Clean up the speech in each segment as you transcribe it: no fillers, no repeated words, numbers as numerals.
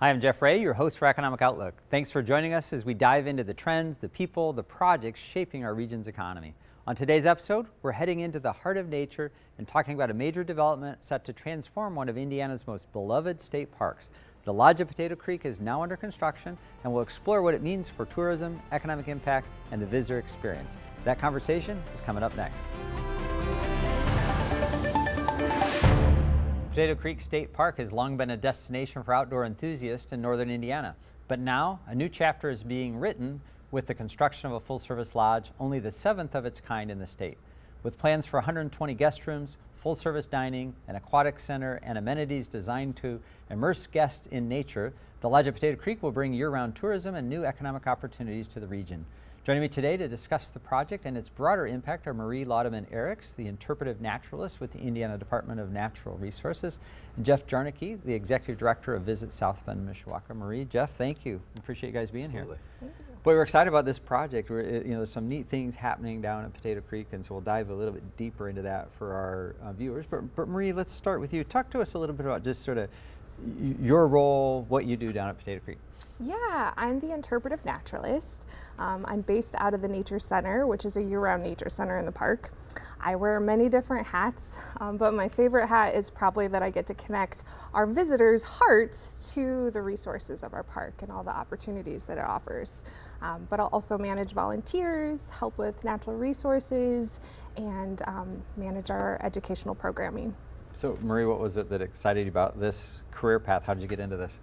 Hi, I'm Jeff Ray, your host for Economic Outlook. Thanks for joining us as we dive into the trends, the people, the projects shaping our region's economy. On today's episode, we're heading into the heart of nature and talking about a major development set to transform one of Indiana's most beloved state parks. The Lodge at Potato Creek is now under construction, and we'll explore what it means for tourism, economic impact, and the visitor experience. That conversation is coming up next. Potato Creek State Park has long been a destination for outdoor enthusiasts in northern Indiana. But now, a new chapter is being written with the construction of a full-service lodge, only the 7th of its kind in the state. With plans for 120 guest rooms, full-service dining, an aquatic center, and amenities designed to immerse guests in nature, the Lodge at Potato Creek will bring year-round tourism and new economic opportunities to the region. Joining me today to discuss the project and its broader impact are Marie Laudeman-Eriks, the interpretive naturalist with the Indiana Department of Natural Resources, and Jeff Jarnicki, the Executive Director of Visit South Bend, Mishawaka. Marie, Jeff, thank you. Appreciate you guys being here. Boy, we're excited about this project. There's some neat things happening down at Potato Creek, and so we'll dive a little bit deeper into that for our viewers. But Marie, let's start with you. Talk to us a little bit about just sort of your role, what you do down at Potato Creek. Yeah, I'm the interpretive naturalist. I'm based out of the Nature Center, which is a year-round nature center in the park. I wear many different hats, but my favorite hat is probably that I get to connect our visitors' hearts to the resources of our park and all the opportunities that it offers. But I'll also manage volunteers, help with natural resources, and manage our educational programming. So, Marie, what was it that excited you about this career path? How did you get into this?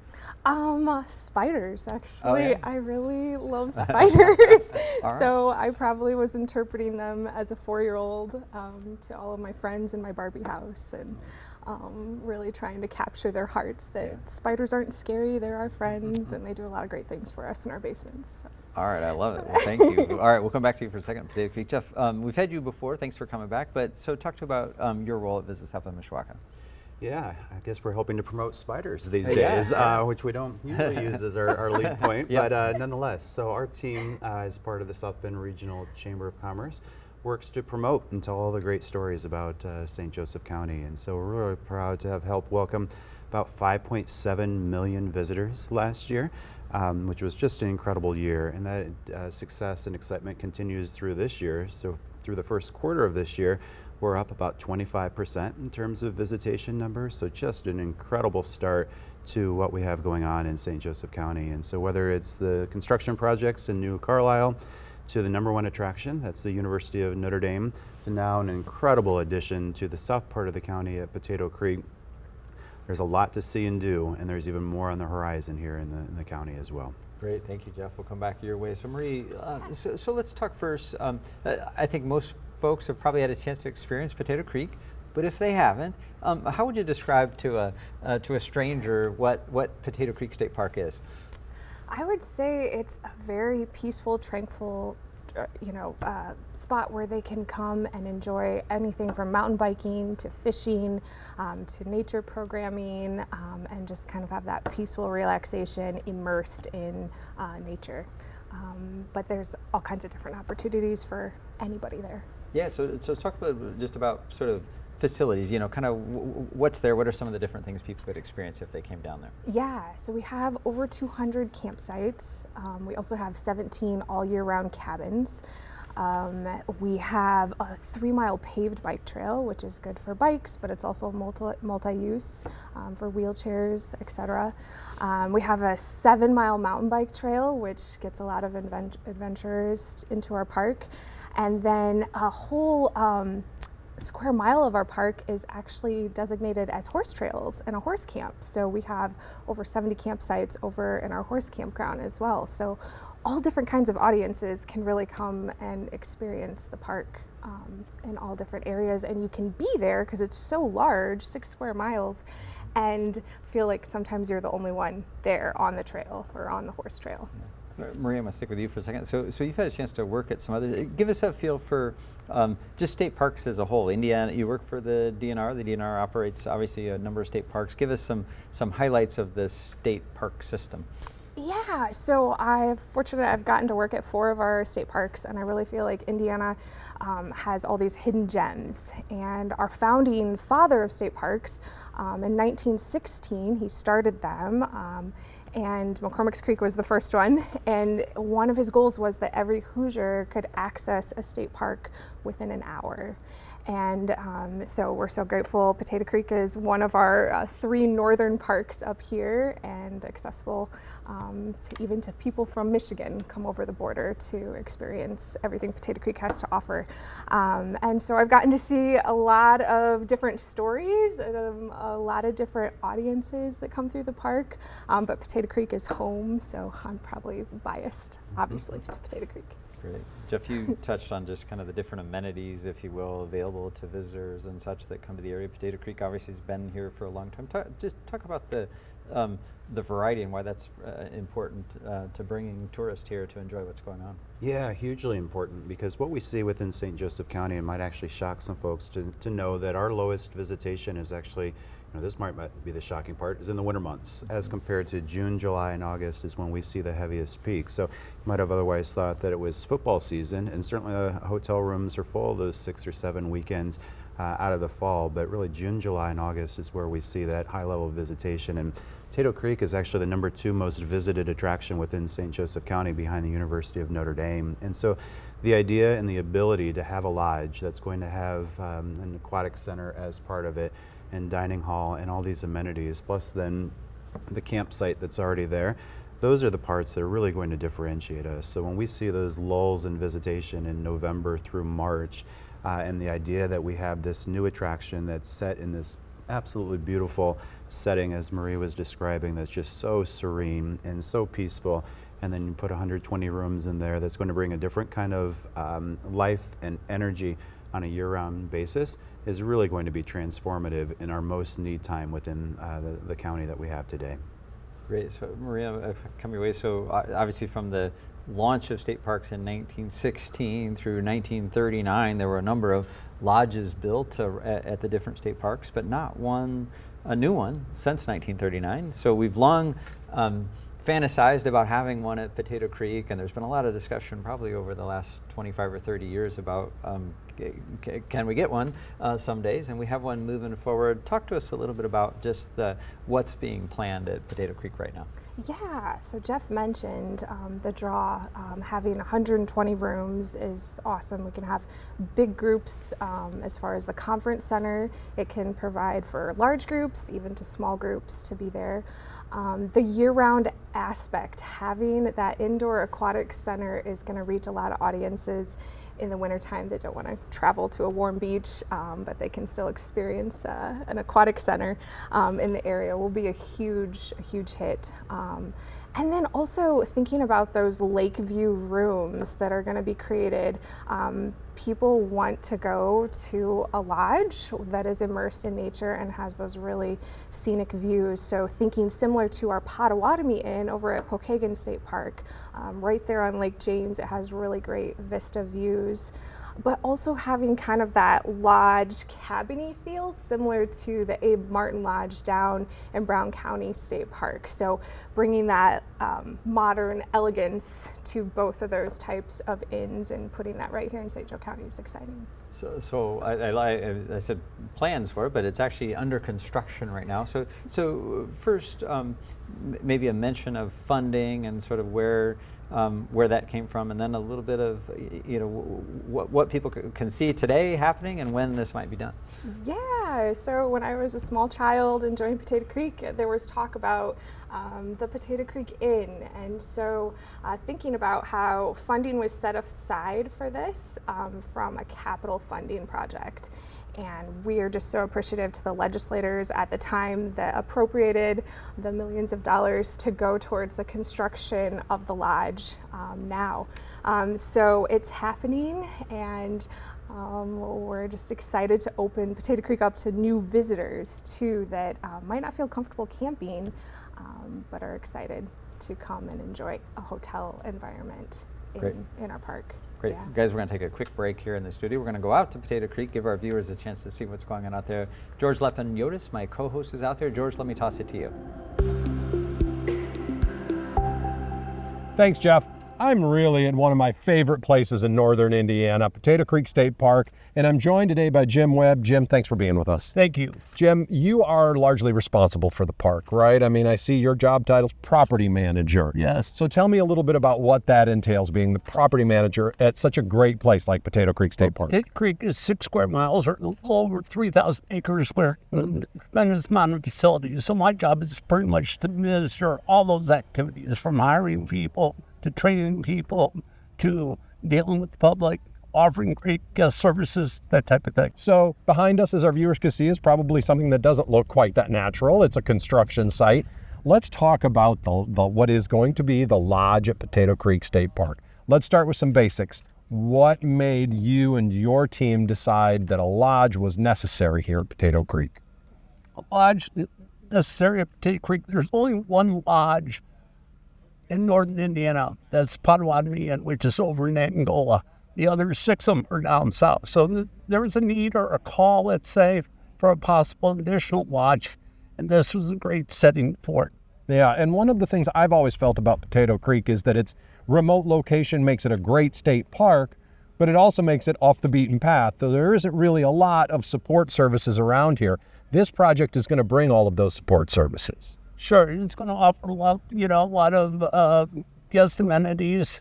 Spiders, actually. Oh, yeah? I really love spiders. Right. So I probably was interpreting them as a 4-year-old to all of my friends in my Barbie house, and really trying to capture their hearts that spiders aren't scary, they're our friends, and they do a lot of great things for us in our basements. So. All right, I love it. Well, thank you. All right, we'll come back to you for a second, Potato Creek. Jeff, we've had you before. Thanks for coming back. But so talk to about your role at Visit South Bend, Mishawaka. Yeah, I guess we're hoping to promote spiders these days, which we don't usually use as our lead point, but nonetheless. So our team, as part of the South Bend Regional Chamber of Commerce, works to promote and tell all the great stories about St. Joseph County. And so we're really proud to have helped welcome about 5.7 million visitors last year, which was just an incredible year. And that success and excitement continues through this year. So through the first quarter of this year, we're up about 25% in terms of visitation numbers. So just an incredible start to what we have going on in St. Joseph County. And so whether it's the construction projects in New Carlisle, to the #1 attraction, that's the University of Notre Dame, to now an incredible addition to the south part of the county at Potato Creek. There's a lot to see and do, and there's even more on the horizon here in the county as well. Great, thank you, Jeff. We'll come back your way. So Marie, so let's talk first. I think most folks have probably had a chance to experience Potato Creek, but if they haven't, how would you describe to a stranger what Potato Creek State Park is? I would say it's a very peaceful, tranquil, spot where they can come and enjoy anything from mountain biking to fishing to nature programming, and just kind of have that peaceful relaxation immersed in nature. But there's all kinds of different opportunities for anybody there. Yeah, so let's talk about sort of facilities, kind of what's there, what are some of the different things people could experience if they came down there? Yeah, so we have over 200 campsites. We also have 17 all year round cabins. We have a 3-mile paved bike trail, which is good for bikes, but it's also multi-use for wheelchairs, etc. We have a 7-mile mountain bike trail, which gets a lot of adventurers into our park. And then a whole square mile of our park is actually designated as horse trails and a horse camp. So we have over 70 campsites over in our horse campground as well. So all different kinds of audiences can really come and experience the park in all different areas. And you can be there because it's so large, 6 square miles, and feel like sometimes you're the only one there on the trail or on the horse trail. Maria, I'm going to stick with you for a second. So you've had a chance to work at some other, give us a feel for just state parks as a whole. Indiana, you work for the DNR. The DNR operates obviously a number of state parks. Give us some highlights of the state park system. Yeah, so I've gotten to work at 4 of our state parks, and I really feel like Indiana has all these hidden gems. And our founding father of state parks, in 1916, he started them, and McCormick's Creek was the first one. And one of his goals was that every Hoosier could access a state park within an hour. And so we're so grateful. Potato Creek is one of our 3 northern parks up here, and accessible even to people from Michigan come over the border to experience everything Potato Creek has to offer. And so I've gotten to see a lot of different stories, a lot of different audiences that come through the park. But Potato Creek is home, so I'm probably biased, obviously, to Potato Creek. Great. Jeff, you touched on just kind of the different amenities, if you will, available to visitors and such that come to the area. Potato Creek obviously has been here for a long time. Just talk about the variety and why that's important to bringing tourists here to enjoy what's going on. Yeah, hugely important, because what we see within St. Joseph County, and might actually shock some folks to know that our lowest visitation is actually, this might be the shocking part, is in the winter months, as compared to June, July, and August is when we see the heaviest peak. So you might have otherwise thought that it was football season, and certainly the hotel rooms are full those 6 or 7 weekends out of the fall, but really June, July, and August is where we see that high level of visitation. And Potato Creek is actually the number 2 most visited attraction within St. Joseph County, behind the University of Notre Dame. And so the idea and the ability to have a lodge that's going to have an aquatic center as part of it, and dining hall, and all these amenities, plus then the campsite that's already there, those are the parts that are really going to differentiate us. So when we see those lulls in visitation in November through March, and the idea that we have this new attraction that's set in this absolutely beautiful setting, as Marie was describing, that's just so serene and so peaceful, and then you put 120 rooms in there, that's going to bring a different kind of life and energy on a year-round basis, is really going to be transformative in our most need time within the county that we have today. Great. So Maria, come your way. So obviously from the launch of state parks in 1916 through 1939, there were a number of lodges built at the different state parks, but not a new one since 1939. So we've long fantasized about having one at Potato Creek, and there's been a lot of discussion probably over the last 25 or 30 years about can we get one some days, and we have one moving forward. Talk to us a little bit about just what's being planned at Potato Creek right now. Yeah, so Jeff mentioned the draw. Having 120 rooms is awesome. We can have big groups as far as the conference center. It can provide for large groups, even to small groups to be there. The year-round aspect, having that indoor aquatic center is going to reach a lot of audiences in the wintertime that don't want to travel to a warm beach, but they can still experience an aquatic center in the area will be a huge hit. And then also thinking about those lake view rooms that are going to be created. People want to go to a lodge that is immersed in nature and has those really scenic views. So thinking similar to our Potawatomi Inn over at Pokagon State Park, right there on Lake James, it has really great vista views. But also having kind of that lodge cabin-y feel similar to the Abe Martin Lodge down in Brown County State Park. So bringing that modern elegance to both of those types of inns and putting that right here in St. Joe County is exciting. So I said plans for it, but it's actually under construction right now. So first, maybe a mention of funding and sort of where that came from, and then a little bit of what people can see today happening and when this might be done. Yeah, so when I was a small child enjoying Potato Creek, there was talk about the Potato Creek Inn, and so thinking about how funding was set aside for this from a capital funding project. And we are just so appreciative to the legislators at the time that appropriated the millions of dollars to go towards the construction of the lodge now. So it's happening, and we're just excited to open Potato Creek up to new visitors too that might not feel comfortable camping, but are excited to come and enjoy a hotel environment in our park. Great. Yeah. Guys, we're going to take a quick break here in the studio. We're going to go out to Potato Creek, give our viewers a chance to see what's going on out there. George Lepin-Yotis, my co-host, is out there. George, let me toss it to you. Thanks, Jeff. I'm really in one of my favorite places in northern Indiana, Potato Creek State Park, and I'm joined today by Jim Webb. Jim, thanks for being with us. Thank you. Jim, you are largely responsible for the park, right? I mean, I see your job title's property manager. Yes. So tell me a little bit about what that entails, being the property manager at such a great place like Potato Creek State Park. Potato Creek is 6 square miles, or a little over 3,000 acres, where tremendous amount of facilities. So my job is pretty much to administer all those activities, from hiring people to training people to dealing with the public, offering great guest services, that type of thing. So behind us, as our viewers can see, is probably something that doesn't look quite that natural. It's a construction site. Let's talk about the what is going to be the lodge at Potato Creek State Park. Let's start with some basics. What made you and your team decide that a lodge was necessary here at Potato Creek? A lodge necessary at Potato Creek. There's only one lodge in northern Indiana, that's Potawatomi, which is over in Angola. The other 6 of them are down south. So there was a need or a call, let's say, for a possible additional lodge, and this was a great setting for it. Yeah, and one of the things I've always felt about Potato Creek is that its remote location makes it a great state park, but it also makes it off the beaten path. So there isn't really a lot of support services around here. This project is going to bring all of those support services. Sure, it's going to offer a lot of guest amenities,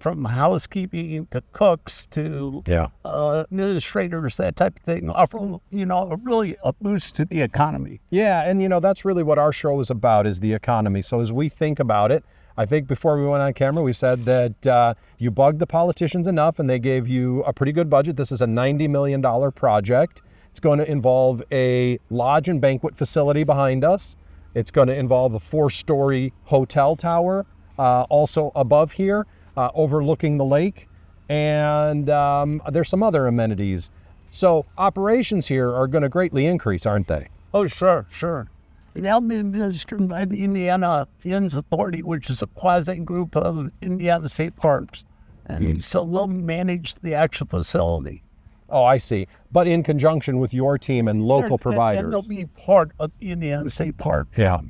from housekeeping to cooks to administrators, that type of thing. Offer, really a boost to the economy. Yeah, and that's really what our show is about, is the economy. So as we think about it, I think before we went on camera, we said that you bugged the politicians enough and they gave you a pretty good budget. This is a $90 million project. It's going to involve a lodge and banquet facility behind us. It's going to involve a 4-story hotel tower, also above here, overlooking the lake. And there's some other amenities. So operations here are going to greatly increase, aren't they? Oh, sure. They'll be administered by the Indiana Inns Authority, which is a quasi-group of Indiana state parks. And so they'll manage the actual facility. Oh, I see. But in conjunction with your team and local providers. And they'll be part of the Indiana State Park. Yeah.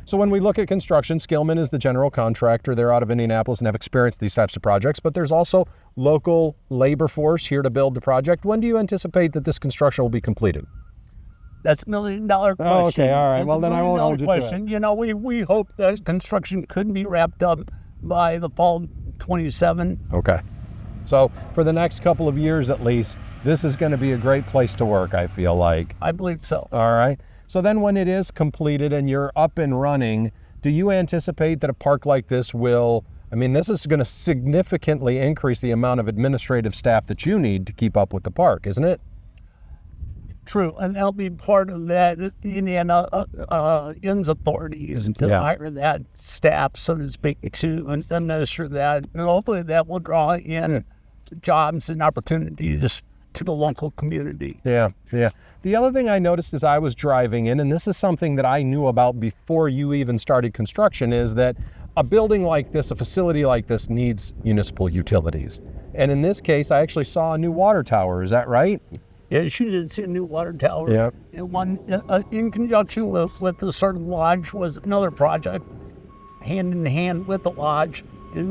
So when we look at construction, Skillman is the general contractor. They're out of Indianapolis and have experienced these types of projects, but there's also local labor force here to build the project. When do you anticipate that this construction will be completed? That's $1 million question. Oh, okay, all right. Well, then I won't hold you to it. We hope that construction could be wrapped up by the fall 27. Okay. So for the next couple of years at least, this is going to be a great place to work, I feel like. I believe so. All right. So then when it is completed and you're up and running, do you anticipate that a park like this will, this is going to significantly increase the amount of administrative staff that you need to keep up with the park, isn't it? True, and that'll be part of that. The Indiana Inns Authority is to hire that staff, so to speak, to administer that. And hopefully that will draw in jobs and opportunities to the local community. Yeah. The other thing I noticed as I was driving in, and this is something that I knew about before you even started construction, is that a building like this, a facility like this, needs municipal utilities. And in this case, I actually saw a new water tower. Is that right? Yeah, she did see a new water tower. Yeah. And one in conjunction with the sort of lodge was another project, hand in hand with the lodge. It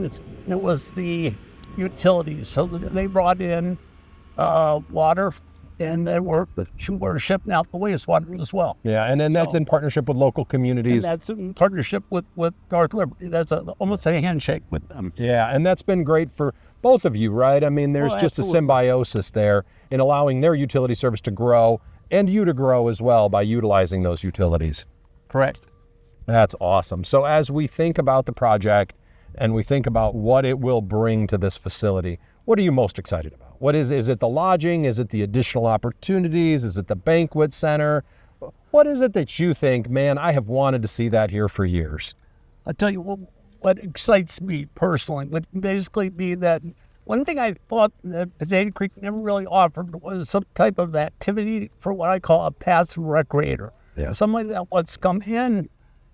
was the utilities. So they brought in water, and they were shipping out the wastewater as well. Yeah, and then that's in partnership with local communities. And that's in partnership with North Liberty. That's almost a handshake with them. Yeah, and that's been great for both of you, right? There's just a symbiosis there in allowing their utility service to grow and you to grow as well by utilizing those utilities. Correct. That's awesome. So as we think about the project and we think about what it will bring to this facility, what are you most excited about? What is it the lodging? Is it the additional opportunities? Is it the banquet center? What is it that you think, man, I have wanted to see that here for years? I'll tell you what excites me personally would basically be that one thing I thought that Potato Creek never really offered was some type of activity for what I call a passive recreator. Yeah. Somebody that wants to come in,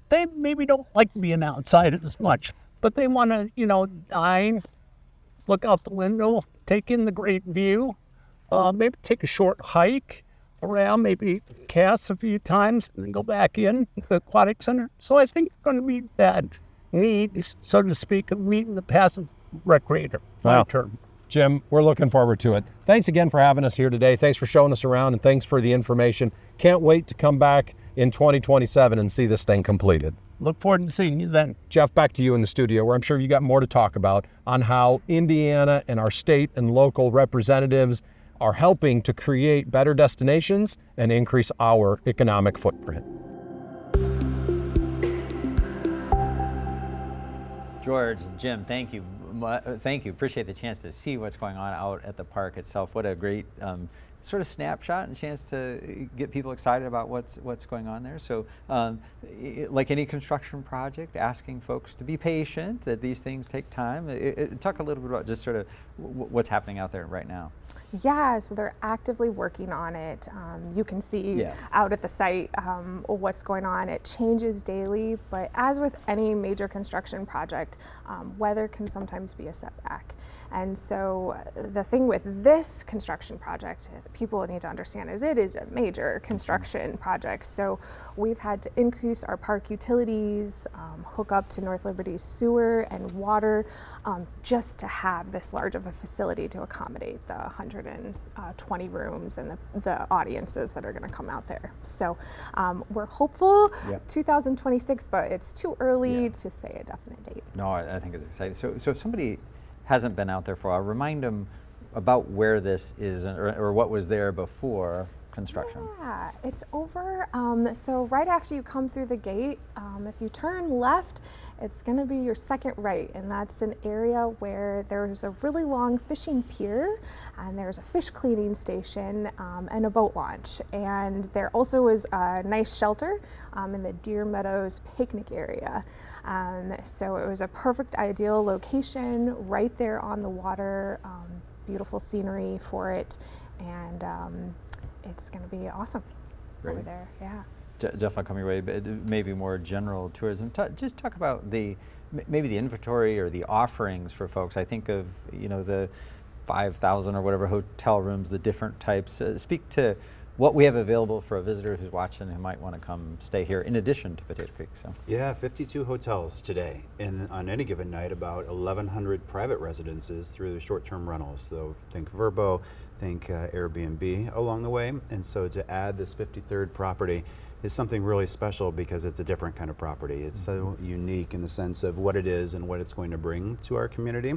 they maybe don't like being outside as much, but they want to, dine, look out the window, take in the great view, maybe take a short hike around, maybe cast a few times, and then go back in the aquatic center. So I think it's going to be that needs, so to speak, of meeting the passive recreator. Wow. Term. Jim, we're looking forward to it. Thanks again for having us here today. Thanks for showing us around, and thanks for the information. Can't wait to come back in 2027 and see this thing completed. Look forward to seeing you then. Jeff, back to you in the studio, where I'm sure you got more to talk about on how Indiana and our state and local representatives are helping to create better destinations and increase our economic footprint. George, Jim, thank you. Thank you. Appreciate the chance to see what's going on out at the park itself. What a great sort of snapshot and chance to get people excited about what's going on there. So, like any construction project, asking folks to be patient, that these things take time. Talk a little bit about just sort of what's happening out there right now. Yeah, so they're actively working on it. You can see out at the site what's going on. It changes daily, but as with any major construction project, weather can sometimes be a setback. And so the thing with this construction project, people need to understand, is it is a major construction project. So we've had to increase our park utilities, hook up to North Liberty's sewer and water, just to have this large of a facility to accommodate the 120 rooms and the audiences that are going to come out there. So we're hopeful 2026, but it's too early to say a definite date. No, I think it's exciting. So if somebody hasn't been out there for a while, remind them about where this is or what was there before construction. Yeah, it's over. So right after you come through the gate, if you turn left, it's going to be your second right, and that's an area where there's a really long fishing pier, and there's a fish cleaning station and a boat launch. And there also is a nice shelter in the Deer Meadows picnic area. So it was a perfect, ideal location right there on the water, beautiful scenery for it, and it's going to be awesome over there. Yeah. Jeff, I'll come your way, but maybe more general tourism. Just talk about maybe the inventory or the offerings for folks. I think of the 5,000 or whatever hotel rooms, the different types. Speak to what we have available for a visitor who's watching who might want to come stay here in addition to Potato Creek. So Yeah, 52 hotels today, and on any given night, about 1,100 private residences through the short-term rentals. So think Vrbo, think Airbnb along the way. And so to add this 53rd property is something really special because it's a different kind of property. It's so unique in the sense of what it is and what it's going to bring to our community,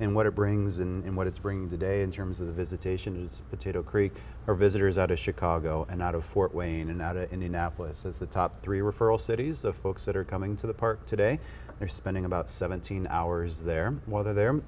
and what it brings and what it's bringing today in terms of the visitation to Potato Creek. Our visitors out of Chicago and out of Fort Wayne and out of Indianapolis as the top 3 referral cities of folks that are coming to the park today. They're spending about 17 hours there while they're there,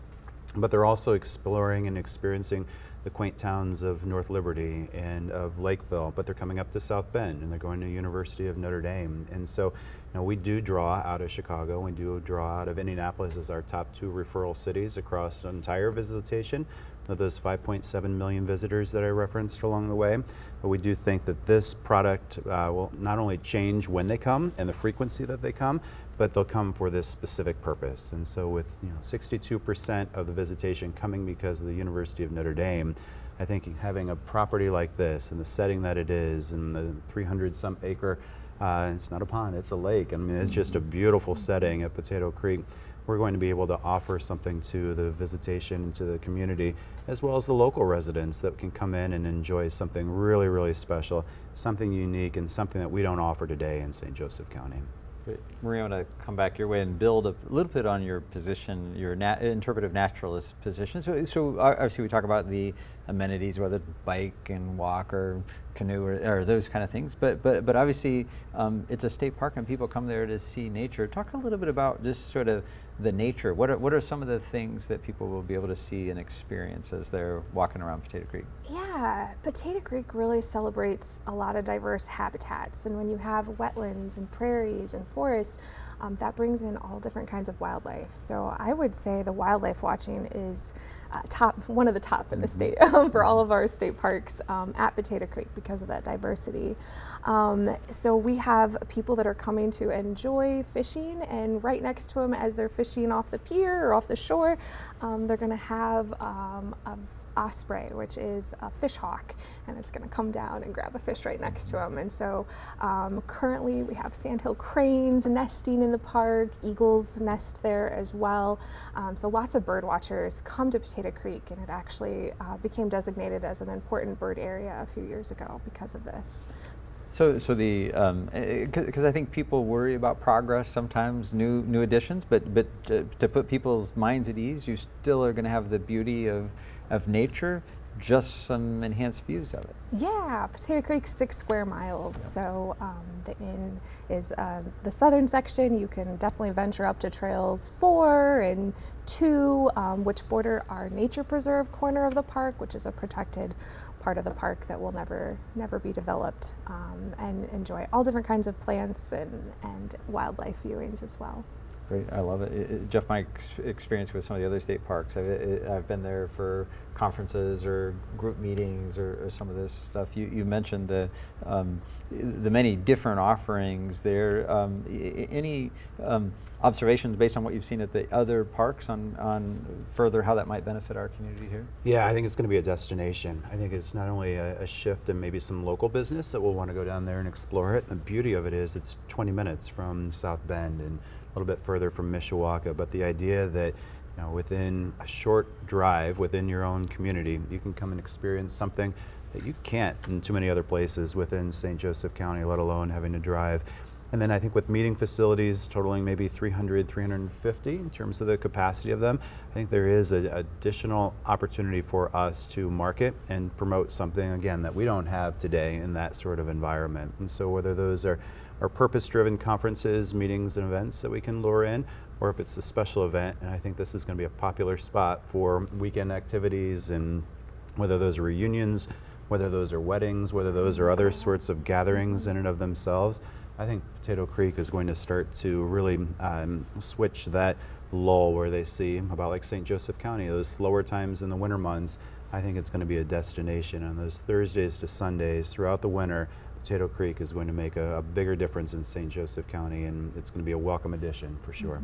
but they're also exploring and experiencing the quaint towns of North Liberty and of Lakeville, but they're coming up to South Bend and they're going to University of Notre Dame. And so we do draw out of Chicago, we do draw out of Indianapolis as our top 2 referral cities across the entire visitation of those 5.7 million visitors that I referenced along the way. But we do think that this product will not only change when they come and the frequency that they come, but they'll come for this specific purpose. And so with 62% of the visitation coming because of the University of Notre Dame, I think having a property like this and the setting that it is and the 300-some acre, it's not a pond, it's a lake. I mean, it's just a beautiful setting at Potato Creek. We're going to be able to offer something to the visitation, to the community, as well as the local residents that can come in and enjoy something really, really special, something unique, and something that we don't offer today in St. Joseph County. Maria, I want to come back your way and build a little bit on your position, your interpretive naturalist position. So obviously we talk about the amenities, whether bike and walk or canoe or those kind of things, but obviously it's a state park and people come there to see nature. Talk a little bit about just sort of the nature. What are some of the things that people will be able to see and experience as they're walking around Potato Creek? Yeah, Potato Creek really celebrates a lot of diverse habitats, and when you have wetlands and prairies and forests, that brings in all different kinds of wildlife. So I would say the wildlife watching is one of the top in the state for all of our state parks at Potato Creek because of that diversity. So we have people that are coming to enjoy fishing, and right next to them as they're fishing off the pier or off the shore, they're going to have osprey, which is a fish hawk, and it's going to come down and grab a fish right next to him. And so currently we have sandhill cranes nesting in the park, eagles nest there as well. So lots of bird watchers come to Potato Creek, and it actually became designated as an important bird area a few years ago because of this. So the because I think people worry about progress sometimes, new additions, but to put people's minds at ease, you still are going to have the beauty of nature, just some enhanced views of it. Yeah, Potato Creek's 6 square miles. So the inn is the southern section. You can definitely venture up to trails 4 and 2, which border our nature preserve corner of the park, which is a protected part of the park that will never be developed, and enjoy all different kinds of plants and wildlife viewings as well. Great, I love it. Jeff, my experience with some of the other state parks, I've been there for conferences or group meetings or some of this stuff. You mentioned the many different offerings there. Any observations based on what you've seen at the other parks on further how that might benefit our community here? Yeah, I think it's going to be a destination. I think it's not only a shift in maybe some local business that will want to go down there and explore it. The beauty of it is it's 20 minutes from South Bend and a little bit further from Mishawaka, but the idea that within a short drive within your own community, you can come and experience something that you can't in too many other places within St. Joseph County, let alone having to drive. And then I think with meeting facilities totaling maybe 300, 350 in terms of the capacity of them, I think there is an additional opportunity for us to market and promote something, again, that we don't have today in that sort of environment. And so whether those are purpose-driven conferences, meetings, and events that we can lure in, or if it's a special event, and I think this is going to be a popular spot for weekend activities, and whether those are reunions, whether those are weddings, whether those are other sorts of gatherings in and of themselves, I think Potato Creek is going to start to really switch that lull where they see about like St. Joseph County, those slower times in the winter months. I think it's going to be a destination on those Thursdays to Sundays throughout the winter. Potato Creek is going to make a bigger difference in St. Joseph County, and it's going to be a welcome addition for sure.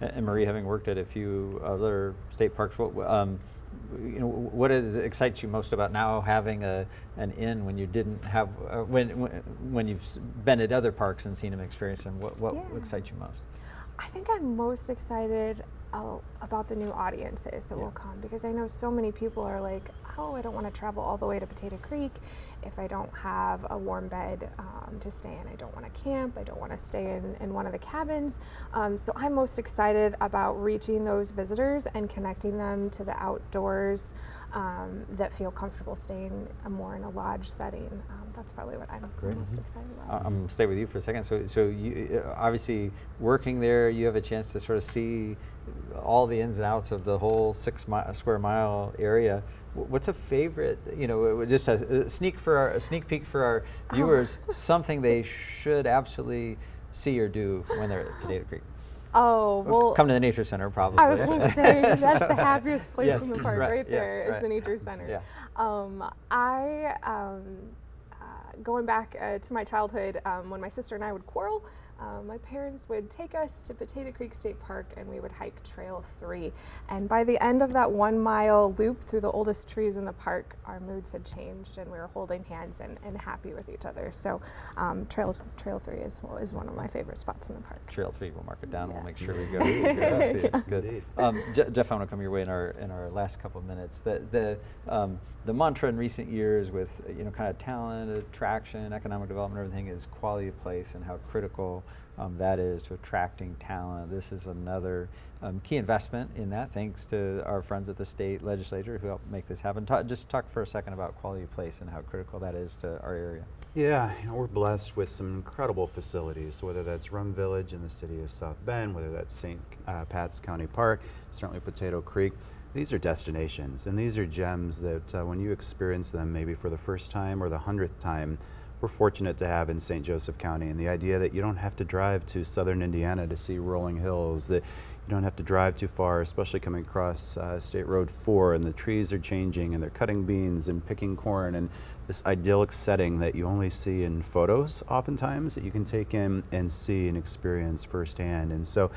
And Marie, having worked at a few other state parks, what excites you most about now having an inn when you didn't have when you've been at other parks and seen them experience them? What excites you most? I think I'm most excited about the new audiences that will come, because I know so many people are like, oh, I don't want to travel all the way to Potato Creek if I don't have a warm bed to stay in. I don't want to camp. I don't want to stay in one of the cabins. So I'm most excited about reaching those visitors and connecting them to the outdoors that feel comfortable staying more in a lodge setting. That's probably what I'm most excited about. I'm going to stay with you for a second. So you obviously working there, you have a chance to sort of see all the ins and outs of the whole 6 square mile area. What's a favorite, just a sneak peek for our viewers, something they should absolutely see or do when they're at Potato Creek? Oh, well, come to the Nature Center, probably. I was going to say, that's the happiest place in the park, right there, yes, is the Nature Center. Yeah. Going back to my childhood, when my sister and I would quarrel, my parents would take us to Potato Creek State Park, and we would hike Trail 3. And by the end of that 1 mile loop through the oldest trees in the park, our moods had changed, and we were holding hands and happy with each other. So Trail 3 is one of my favorite spots in the park. Trail 3, we'll mark it down. Yeah. We'll make sure we go. Good. Jeff, I want to come your way in our last couple of minutes. The mantra in recent years with kind of talent, attraction, economic development, everything is quality of place, and how critical that is to attracting talent. This is another key investment in that, thanks to our friends at the state legislature who helped make this happen. Just talk for a second about quality of place and how critical that is to our area. Yeah, we're blessed with some incredible facilities, whether that's Rum Village in the city of South Bend, whether that's St. Pat's County Park, certainly Potato Creek. These are destinations, and these are gems that when you experience them maybe for the first time or the 100th time, we're fortunate to have in St. Joseph County. And the idea that you don't have to drive to southern Indiana to see rolling hills, that you don't have to drive too far, especially coming across State Road 4, and the trees are changing and they're cutting beans and picking corn, and this idyllic setting that you only see in photos oftentimes, that you can take in and see and experience firsthand. And so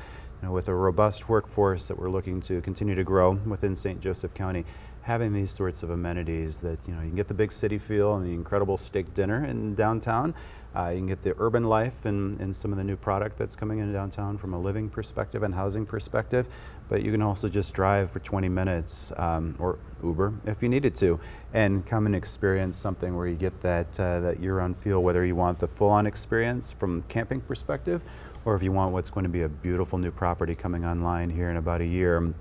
with a robust workforce that we're looking to continue to grow within St. Joseph County, having these sorts of amenities that, you can get the big city feel and the incredible steak dinner in downtown. You can get the urban life and some of the new product that's coming into downtown from a living perspective and housing perspective. But you can also just drive for 20 minutes or Uber if you needed to, and come and experience something where you get that year-round feel, whether you want the full-on experience from a camping perspective, or if you want what's going to be a beautiful new property coming online here in about a year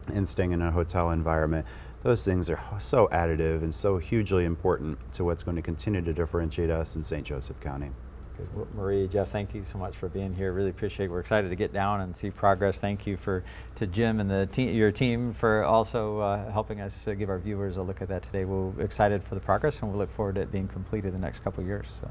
and staying in a hotel environment. Those things are so additive and so hugely important to what's going to continue to differentiate us in St. Joseph County. Good. Well, Marie, Jeff, thank you so much for being here. Really appreciate it. We're excited to get down and see progress. Thank you to Jim and your team for also helping us give our viewers a look at that today. We're excited for the progress, and we look forward to it being completed the next couple of years. So.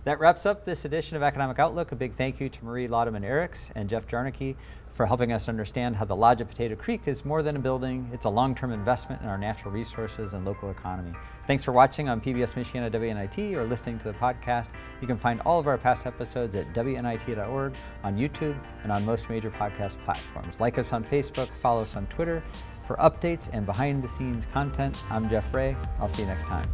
That wraps up this edition of Economic Outlook. A big thank you to Marie Laudeman-Eriks and Jeff Jarnicki for helping us understand how the Lodge at Potato Creek is more than a building. It's a long-term investment in our natural resources and local economy. Thanks for watching on PBS Michiana WNIT or listening to the podcast. You can find all of our past episodes at WNIT.org, on YouTube, and on most major podcast platforms. Like us on Facebook, follow us on Twitter. For updates and behind-the-scenes content, I'm Jeff Ray. I'll see you next time.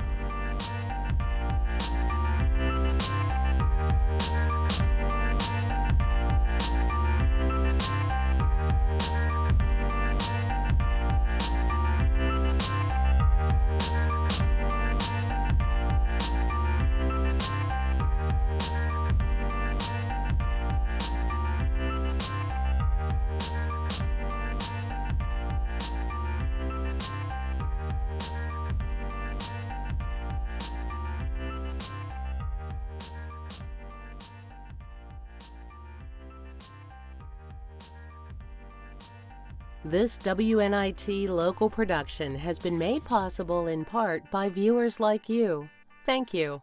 This WNIT local production has been made possible in part by viewers like you. Thank you.